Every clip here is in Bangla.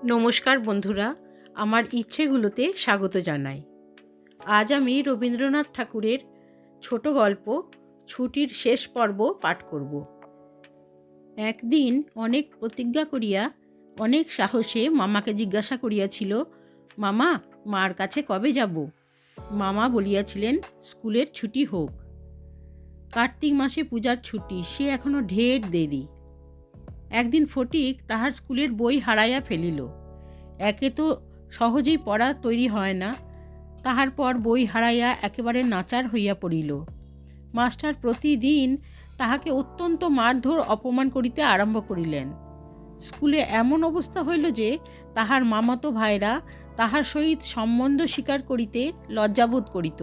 নমস্কার বন্ধুরা, আমার ইচ্ছেগুলোতে স্বাগত জানাই। আজ আমি রবীন্দ্রনাথ ঠাকুরের ছোট গল্প ছুটির শেষ পর্ব পাঠ করব। একদিন অনেক প্রতিজ্ঞা করিয়া অনেক সাহসে মামাকে জিজ্ঞাসা করিয়াছিল, মামা, মার কাছে কবে যাব? মামা বলিয়াছিলেন, স্কুলের ছুটি হোক। কার্তিক মাসে পূজার ছুটি, সে এখনো ঢের দেরি। একদিন ফটিক তাহার স্কুলের বই হারাইয়া ফেলিল। একে তো সহজেই পড়া তৈরি হয় না, তাহার পর বই হারাইয়া একেবারে নাচার হইয়া পড়িল। মাস্টার প্রতিদিন তাহাকে অত্যন্ত মারধর অপমান করিতে আরম্ভ করিলেন। স্কুলে এমন অবস্থা হইল যে তাহার মামাতো ভাইরা তাহার সহিত সম্বন্ধ স্বীকার করিতে লজ্জাবোধ করিত।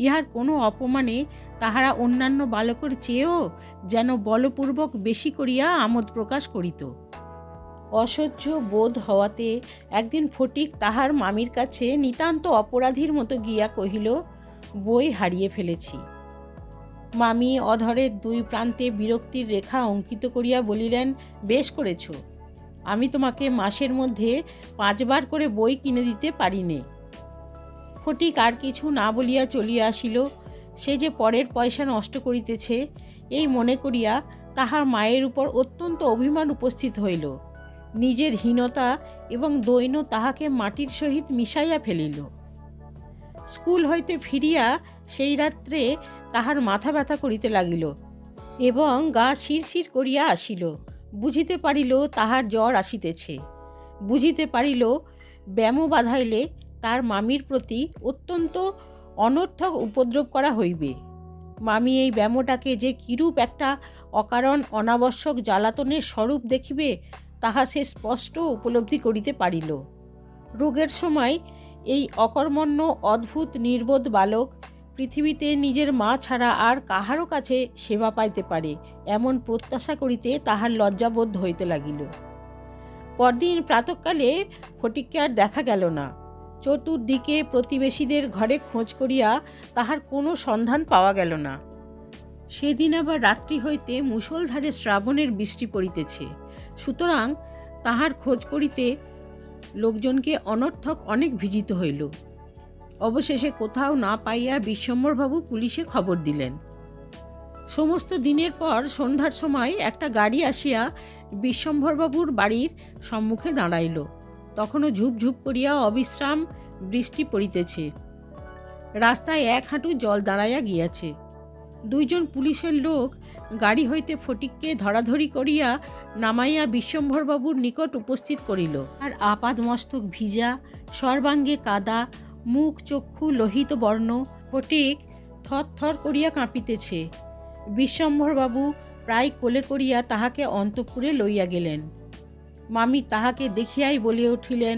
ইহার কোনো অপমানে তাহারা অন্যান্য বালকের চেয়েও যেন বলপূর্বক বেশি করিয়া আমোদ প্রকাশ করিত। অসহ্য বোধ হওয়াতে একদিন ফটিক তাহার মামির কাছে নিতান্ত অপরাধীর মতো গিয়া কহিল, বই হারিয়ে ফেলেছি। মামি অধরের দুই প্রান্তে বিরক্তির রেখা অঙ্কিত করিয়া বলিলেন, বেশ করেছ, আমি তোমাকে মাসের মধ্যে 5 বার করে বই কিনে দিতে পারি নে। ফটিক আর কিছু না বলিয়া চলিয়া আসিল। সে যে পরের পয়সা নষ্ট করিতেছে এই মনে করিয়া তাহার মায়ের উপর অত্যন্ত অভিমান উপস্থিত হইল। নিজের হীনতা এবং দৈন্য তাহাকে মাটির সহিত মিশাইয়া ফেলিল। স্কুল হইতে ফিরিয়া সেই রাত্রে তাহার মাথা ব্যথা করিতে লাগিল এবং গা শিরশির করিয়া আসিল। বুঝিতে পারিল তাহার জ্বর আসিতেছে। বুঝিতে পারিল ব্যামো বাঁধাইলে তার মামির প্রতি অত্যন্ত অনর্থক উপদ্রব করা হইবে। মামি এই ব্যামোটাকে যে কিরূপ একটা অকারণ অনাবশ্যক জ্বালাতনের স্বরূপ দেখিবে তাহা সে স্পষ্ট উপলব্ধি করিতে পারিল। রোগের সময় এই অকর্মণ্য অদ্ভুত নির্বোধ বালক পৃথিবীতে নিজের মা ছাড়া আর কাহারও কাছে সেবা পাইতে পারে এমন প্রত্যাশা করিতে তাহার লজ্জাবোধ হইতে লাগিল। পরদিন প্রাতঃকালে ফটিককে আর দেখা গেল না। চতুর্দিকে প্রতিবেশীদের ঘরে খোঁজ করিয়া তাহার কোনো সন্ধান পাওয়া গেল না। সেদিন আবার রাত্রি হইতে মুষলধারে শ্রাবণের বৃষ্টি পড়িতেছে, সুতরাং তাহার খোঁজ করিতে লোকজনকে অনর্থক অনেক ভিজিত হইল। অবশেষে কোথাও না পাইয়া বিশ্বম্বরবাবু পুলিশে খবর দিলেন। সমস্ত দিনের পর সন্ধ্যার সময় একটা গাড়ি আসিয়া বিশ্বম্বরবাবুর বাড়ির সম্মুখে দাঁড়াইল। তখনও ঝুপঝুপ করিয়া অবিশ্রাম বৃষ্টি পড়িতেছে। রাস্তায় 1 হাঁটু জল দাঁড়াইয়া গিয়াছে। 2 জন পুলিশের লোক গাড়ি হইতে ফটিককে ধরাধরি করিয়া নামাইয়া বিশ্বম্বরবাবুর নিকট উপস্থিত করিল। আর আপাদ মস্তক ভিজা, সর্বাঙ্গে কাদা, মুখ চক্ষু লোহিত বর্ণ। ফটিক থরথর করিয়া কাঁপিতেছে। বিশ্বম্বরবাবু প্রায় কোলে করিয়া তাহাকে অন্তঃপুরে লইয়া গেলেন। মামি তাহাকে দেখিয়াই বলিয়া উঠিলেন,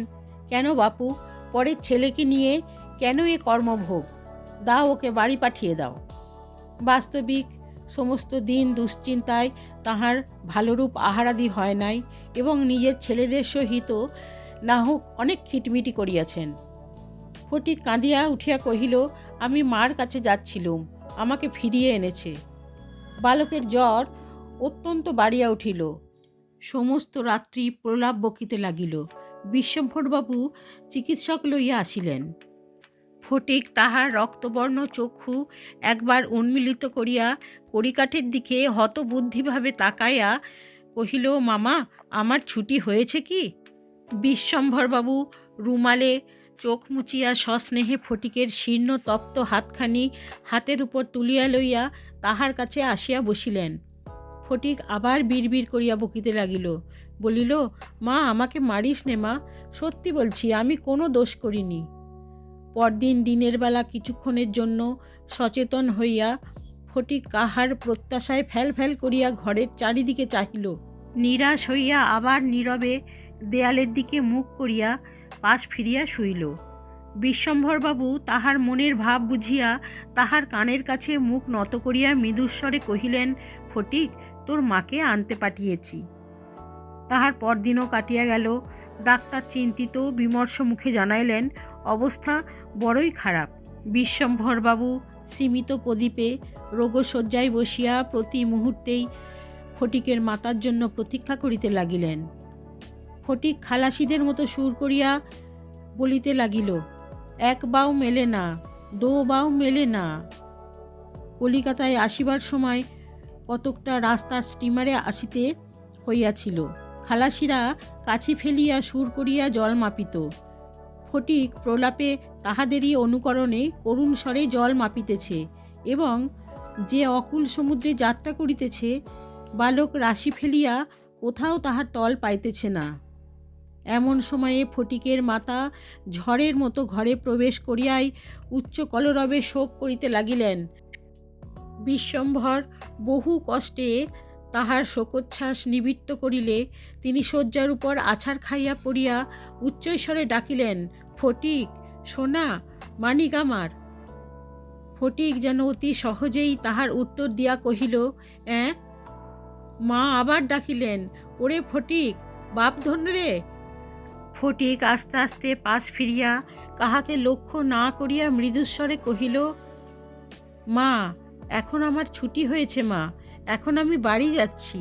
কেন বাপু, পরের ছেলেকে নিয়ে কেন এ কর্মভোগ? দাও, ওকে বাড়ি পাঠিয়ে দাও। বাস্তবিক সমস্ত দিন দুশ্চিন্তায় তাহার ভালোরূপ আহারাদি হয় নাই এবং নিজের ছেলেদের সহিত না হোক অনেক খিটমিটি করিয়াছেন। ফটিক কাঁদিয়া উঠিয়া কহিল, আমি মার কাছে যাচ্ছিলুম, আমাকে ফিরিয়ে এনেছে। বালকের জ্বর অত্যন্ত বাড়িয়া উঠিল। সমস্ত রাত্রি প্রলাপ বকিতে লাগিল। বিশ্বম্বরবাবু চিকিৎসক লইয়া আসিলেন। ফটিক তাহার রক্তবর্ণ চক্ষু একবার উন্মিলিত করিয়া কড়িকাঠের দিকে হতবুদ্ধিভাবে তাকাইয়া কহিল, মামা, আমার ছুটি হয়েছে কি? বিশ্বম্বরবাবু রুমালে চোখ মুচিয়া সস্নেহে ফটিকের শীর্ণ তপ্ত হাতখানি হাতের উপর তুলিয়া লইয়া তাহার কাছে আসিয়া বসিলেন। ফটিক আবার বিড়বিড় করিয়া বকিতে লাগিল। বলিল, মা, আমাকে মারিস নে মা, সত্যি বলছি, আমি কোনো দোষ করিনি। পরদিন দিনের বেলা কিছুক্ষণের জন্য সচেতন হইয়া ফটিক কাহার প্রত্যাশায় ফ্যাল ফ্যাল করিয়া ঘরের চারিদিকে চাহিল। নিরাশ হইয়া আবার নীরবে দেয়ালের দিকে মুখ করিয়া পাশ ফিরিয়া শুইল। বিশ্বম্বরবাবু তাহার মনের ভাব বুঝিয়া তাহার কানের কাছে মুখ নত করিয়া মৃদুস্বরে কহিলেন, ফটিক, তোর মাকে আনতে পাঠিয়েছি। তাহার পরদিনও কাটিয়া গেল। ডাক্তার চিন্তিত বিমর্ষ মুখে জানাইলেন, অবস্থা বড়ই খারাপ। বিশ্বম্বরবাবু সীমিত প্রদীপে রোগশয্যায় বসিয়া প্রতি মুহূর্তেই ফটিকের মাতার জন্য প্রতীক্ষা করিতে লাগিলেন। ফটিক খালাসিদের মতো সুর করিয়া বলিতে লাগিল, এক বাও মেলে না, দো বাও মেলে না। কলিকাতায় আসিবার সময় কতকটা রাস্তার স্টিমারে আসিতে হইয়াছিল। খালাসিরা কাছি ফেলিয়া সুর করিয়া জল মাপিত। ফটিক প্রলাপে তাহাদেরই অনুকরণে করুণ স্বরে জল মাপিতেছে এবং যে অকুল সমুদ্রে যাত্রা করিতেছে, বালক রাশি ফেলিয়া কোথাও তাহার তল পাইতেছে না। এমন সময়ে ফটিকের মাতা ঝড়ের মতো ঘরে প্রবেশ করিয়াই উচ্চ কলরবে শোক করিতে লাগিলেন। বিশ্বম্ভর বহু কষ্টে তাহার শোকোচ্ছ্বাস নিবৃত্ত করিলে তিনি শয্যার উপর আছাড় খাইয়া পড়িয়া উচ্চৈস্বরে ডাকিলেন, ফটিক, সোনা, মানিক আমার। ফটিক যেন অতি সহজেই তাহার উত্তর দিয়া কহিল, অ্যাঁ? মা আবার ডাকিলেন, ওরে ফটিক, বাপ ধন রে। ফটিক আস্তে আস্তে পাশ ফিরিয়া কাহাকে লক্ষ্য না করিয়া মৃদুস্বরে কহিল, মা, এখন আমার ছুটি হয়েছে মা, এখন আমি বাড়ি যাচ্ছি।